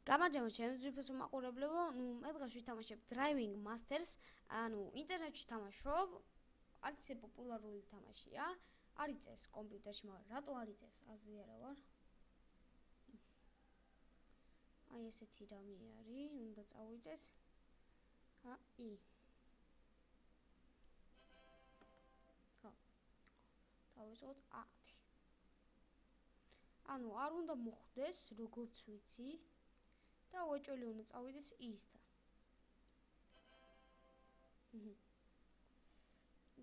გამარჯობა ჩემი ძვირფასო მაყურებლებო, მე დღეს ვთამაშებ Driving Masters, ინტერნეტში თამაშობ, არც ისე პოპულარული თამაშია, არ იწეს კომპიუტერში, მაგრამ რატო არ იწეს, აზრი არა ვარ. აი ესეთი რამე არის, უნდა წავიდეს. დავიწყოთ 10. არ უნდა მოხვდეს, როგორც ვიცი. და უეჭველი უნდა წავიდეს ისთან.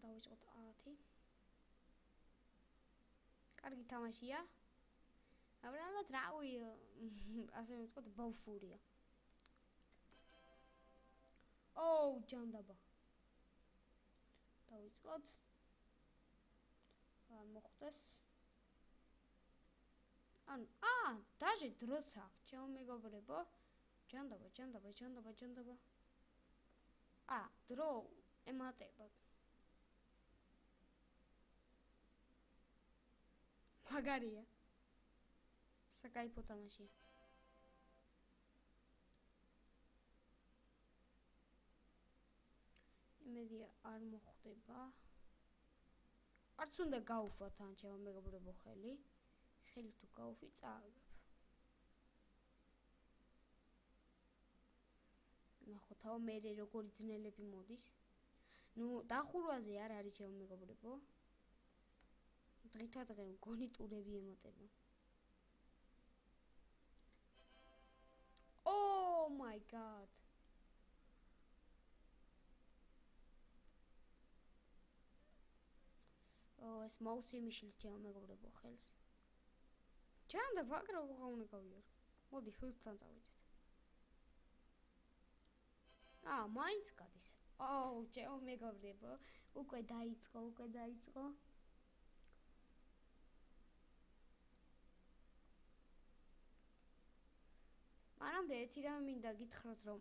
დავიწყოთ 10. კარგი თამაშია. მაგრამ რავი, ასე ვთქვათ, ბავშვურია. ჯანდაბა. დავიწყოთ. არ მოხვდეს. დაჟე დროც აქვს, ჩემო მეგობრებო. ჯანდაბა. დრო ემატება. მაგარია. საკაიფო თამაშია. იმედია არ მოხვდება. არც უნდა გაუშვათ თან ჩემო მეგობრებო ხელი. ხელი თუ გაუშვი წააგებ. ნახოთაო მე როგორი ძნელები მოდის. დახურვაზე არ არის ჩემო მეგობრებო. დღითადღე მგონი ტურები ემატება. Oh my god. ეს მაუსი მიშლის ჩემო მეგობრებო ხელს. ჯანდაბა აკრა უღაუნე გავიარ. მოდი ხუსთან წავიდეთ. მაინც გადის. ჩემო მეგობრებო, უკვე დაიწყო. მანამდე ერთი რამე მინდა გითხრათ, რომ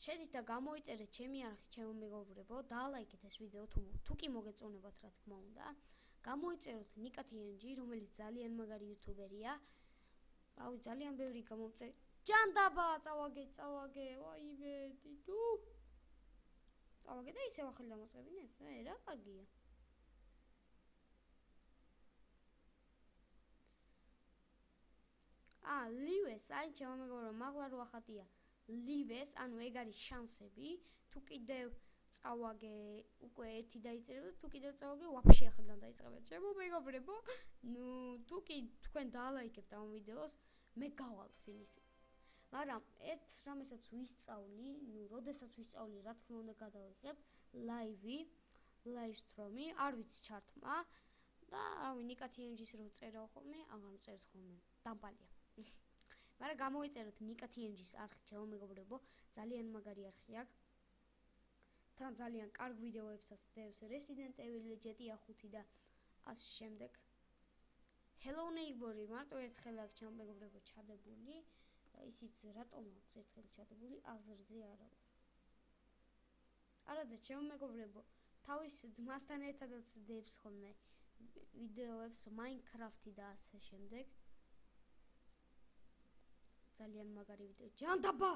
შედით და გამოიწერეთ ჩემი არხი, ჩემო მეგობრებო, დაალაიქეთ ეს ვიდეო თუ კი მოგეწონებათ, რა თქმა უნდა. გამოიწეროთ Nika TMG, რომელიც ძალიან მაგარი იუთუბერია. რავი, ძალიან ბევრი გამომწერ. ჯანდაბა, წავაგე, ვაიმე, დიდუ. წავაგე და ისევ ახალი დამოწებინებ? რა კარგია. ლივეს, აი ჩემო მეგობრებო, მაღლა რო ახატია. ლივეს, ეგ არის შანსები. თუ კიდევ წავაგე, უკვე ერთი დაიწერებთ, თუ კიდევ წავაგე, ვაფშე ახლიდან დაიწყებთ. ჩემო მეგობრებო, თუ კი თქვენ დაალაიქებთ ამ ვიდეოს, მე გავალ ფინისი. მაგრამ ერთ რამესაც ვისწავლი, როდესაც ვისწავლი, რა თქმა უნდა გადავიღებ ლაივსტრომი, არ ვიცი ჩართმა და რავი, Nika TMG-ს რო წერაო ხოლმე, აღარ მწერს ხოლმე, დამპალია. მაგრამ გამოიწეროთ Nika TMG-ს არხი, ჩემო მეგობრებო, ძალიან მაგარი არხი აქვს. თან ძალიან კარგ ვიდეოებსაც დევს Resident Evil, GTA 5 და ასე შემდეგ. Hello Neighbor-ი მარტო ერთხელ აქვს ჩემო მეგობრებო ჩადებული. ისიც რატომ აქვს ერთხელ ჩადებული, აზრზე არა ვარ. არადა ჩემო მეგობრებო, თავის ძმასთან ერთადაც დებს ხოლმე ვიდეოებს Minecraft-ი და ასე შემდეგ. ძალიან მაგარი ვიდეო. ჯანდაბა!